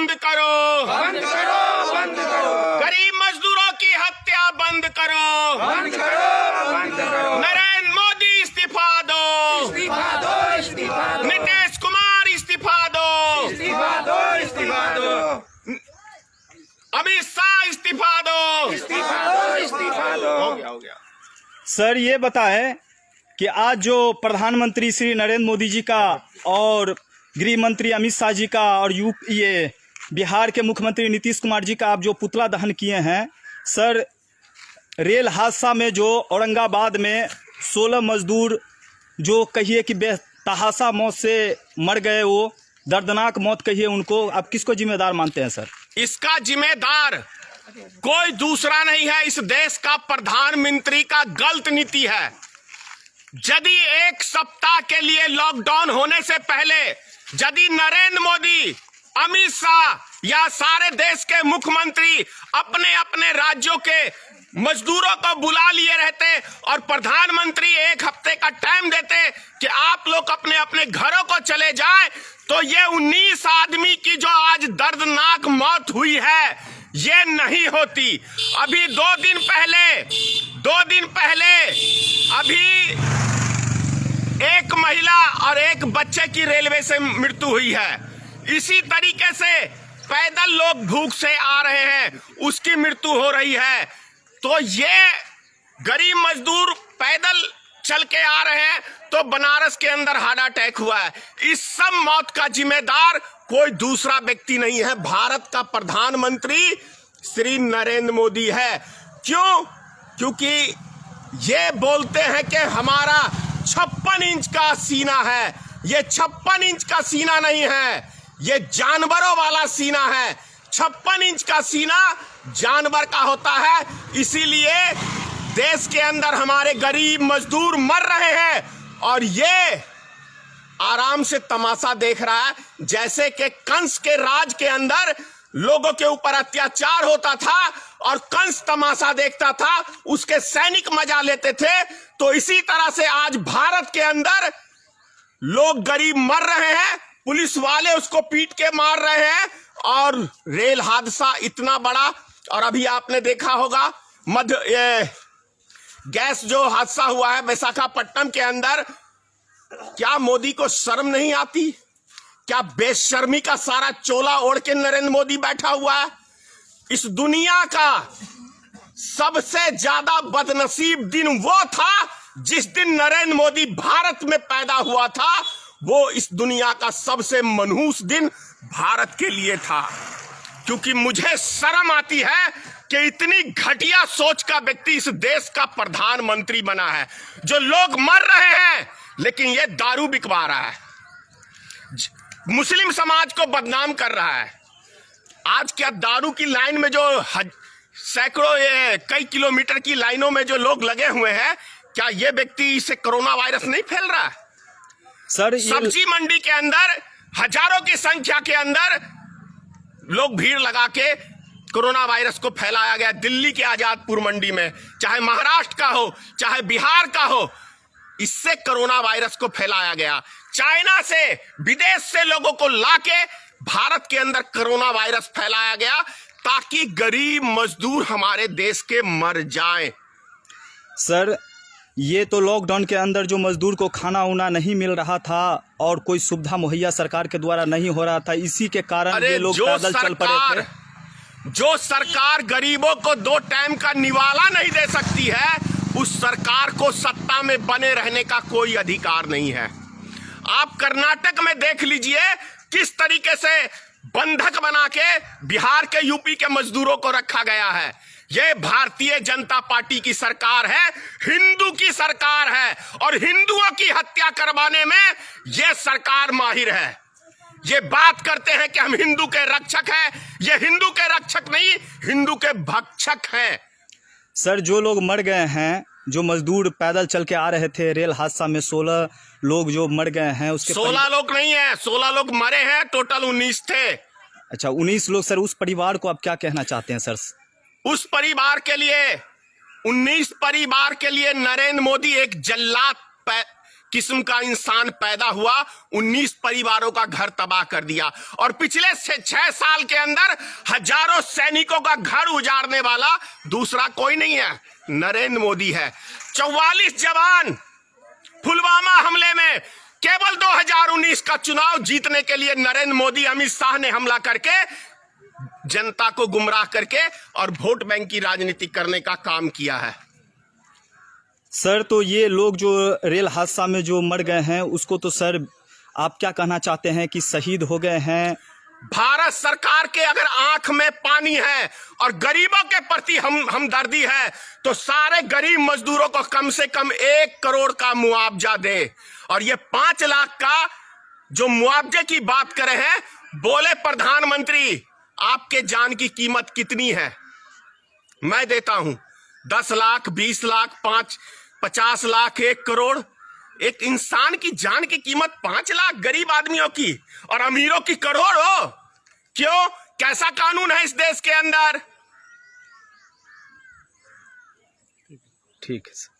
बंद करो, बंद करो, बंद करो, गरीब मजदूरों की हत्या बंद करो, बंद करो, बंद करो, नरेंद्र मोदी इस्तीफा दो, इस्तीफा दो, इस्तीफा दो, नीतीश कुमार इस्तीफा दो, इस्तीफा दो, इस्तीफा दो, अमित शाह इस्तीफा दो, इस्तीफा दो, इस्तीफा दो। हो गया। सर ये बताएं कि आज जो प्रधानमंत्री श्री नरेंद्र मोदी जी का और गृह मंत्री अमित शाह जी का और ये बिहार के मुख्यमंत्री नीतीश कुमार जी का आप जो पुतला दहन किए हैं, सर रेल हादसा में जो औरंगाबाद में 16 मजदूर जो कहिए कि बेतहाशा मौत से मर गए, वो दर्दनाक मौत कहिए उनको, आप किसको जिम्मेदार मानते हैं सर? इसका जिम्मेदार कोई दूसरा नहीं है, इस देश का प्रधानमंत्री का गलत नीति है। यदि एक सप्ताह के लिए लॉकडाउन होने से पहले यदि नरेंद्र मोदी, अमित शाह या सारे देश के मुख्यमंत्री अपने अपने राज्यों के मजदूरों को बुला लिए रहते और प्रधानमंत्री एक हफ्ते का टाइम देते कि आप लोग अपने अपने घरों को चले जाएं, तो ये 19 आदमी की जो आज दर्दनाक मौत हुई है ये नहीं होती। अभी 2 दिन पहले अभी एक महिला और एक बच्चे की रेलवे से मृत्यु हुई है। इसी तरीके से पैदल लोग भूख से आ रहे हैं, उसकी मृत्यु हो रही है। तो ये गरीब मजदूर पैदल चल के आ रहे हैं, तो बनारस के अंदर हार्ट अटैक हुआ है। इस सब मौत का जिम्मेदार कोई दूसरा व्यक्ति नहीं है, भारत का प्रधानमंत्री श्री नरेंद्र मोदी है। क्यों? क्योंकि ये बोलते हैं कि हमारा 56 इंच का सीना है। ये 56 इंच का सीना नहीं है, ये जानवरों वाला सीना है। 56 इंच का सीना जानवर का होता है। इसीलिए देश के अंदर हमारे गरीब मजदूर मर रहे हैं और ये आराम से तमाशा देख रहा है। जैसे कि कंस के राज के अंदर लोगों के ऊपर अत्याचार होता था और कंस तमाशा देखता था, उसके सैनिक मजा लेते थे, तो इसी तरह से आज भारत के अंदर लोग गरीब मर रहे हैं, पुलिस वाले उसको पीट के मार रहे हैं। और रेल हादसा इतना बड़ा, और अभी आपने देखा होगा गैस जो हादसा हुआ है विशाखापट्टनम के अंदर, क्या मोदी को शर्म नहीं आती? क्या बेशर्मी का सारा चोला ओढ़ के नरेंद्र मोदी बैठा हुआ है? इस दुनिया का सबसे ज्यादा बदनसीब दिन वो था जिस दिन नरेंद्र मोदी भारत में पैदा हुआ था। वो इस दुनिया का सबसे मनहूस दिन भारत के लिए था। क्योंकि मुझे शर्म आती है कि इतनी घटिया सोच का व्यक्ति इस देश का प्रधानमंत्री बना है। जो लोग मर रहे हैं लेकिन ये दारू बिकवा रहा है, मुस्लिम समाज को बदनाम कर रहा है। आज क्या दारू की लाइन में जो सैकड़ों कई किलोमीटर की लाइनों में जो लोग लगे हुए हैं, क्या ये व्यक्ति से कोरोना वायरस नहीं फैल रहा है? सर सब्जी मंडी के अंदर हजारों की संख्या के अंदर लोग भीड़ लगा के कोरोना वायरस को फैलाया गया। दिल्ली के आजादपुर मंडी में, चाहे महाराष्ट्र का हो चाहे बिहार का हो, इससे कोरोना वायरस को फैलाया गया। चाइना से, विदेश से लोगों को लाके भारत के अंदर कोरोना वायरस फैलाया गया ताकि गरीब मजदूर हमारे देश के मर जाएं। सर ये तो लॉकडाउन के अंदर जो मजदूर को खाना उना नहीं मिल रहा था और कोई सुविधा मुहैया सरकार के द्वारा नहीं हो रहा था, इसी के कारण ये लोग पैदल चल पड़े थे। जो सरकार गरीबों को 2 टाइम का निवाला नहीं दे सकती है, उस सरकार को सत्ता में बने रहने का कोई अधिकार नहीं है। आप कर्नाटक में देख लीजिए किस तरीके से बंधक बना के बिहार के, यूपी के मजदूरों को रखा गया है। ये भारतीय जनता पार्टी की सरकार है, हिंदू की सरकार है, और हिंदुओं की हत्या करवाने में ये सरकार माहिर है। ये बात करते हैं कि हम हिंदू के रक्षक हैं, ये हिंदू के रक्षक नहीं, हिंदू के भक्षक हैं। सर जो लोग मर गए हैं, जो मजदूर पैदल चल के आ रहे थे, रेल हादसा में 16 लोग जो मर गए हैं, उसके 16 लोग नहीं है, 16 लोग मरे हैं, टोटल 19 थे। अच्छा 19 लोग। सर उस परिवार को आप क्या कहना चाहते हैं? सर उस परिवार के लिए, 19 परिवार के लिए नरेंद्र मोदी एक जल्लाद किस्म का इंसान पैदा हुआ, 19 परिवारों का घर तबाह कर दिया। और पिछले 6 साल के अंदर हजारों सैनिकों का घर उजाड़ने वाला दूसरा कोई नहीं है, नरेंद्र मोदी है। 44 जवान पुलवामा हमले में केवल 2019 का चुनाव जीतने के लिए नरेंद्र मोदी, अमित शाह ने हमला करके जनता को गुमराह करके और वोट बैंक की राजनीति करने का काम किया है। सर, तो ये लोग जो रेल हादसा में जो मर गए हैं उसको तो सर आप क्या कहना चाहते हैं कि शहीद हो गए हैं? भारत सरकार के अगर आंख में पानी है और गरीबों के प्रति हमदर्दी है तो सारे गरीब मजदूरों को कम से कम 1 करोड़ का मुआवजा दे। और ये 5 लाख का जो मुआवजे की बात करे हैं, बोले प्रधानमंत्री आपके जान की कीमत कितनी है? मैं देता हूं 10 लाख, 20 लाख, 50 लाख, 1 करोड़। एक इंसान की जान की कीमत 5 लाख गरीब आदमियों की और अमीरों की करोड़ों। क्यों? कैसा कानून है इस देश के अंदर? ठीक है सर।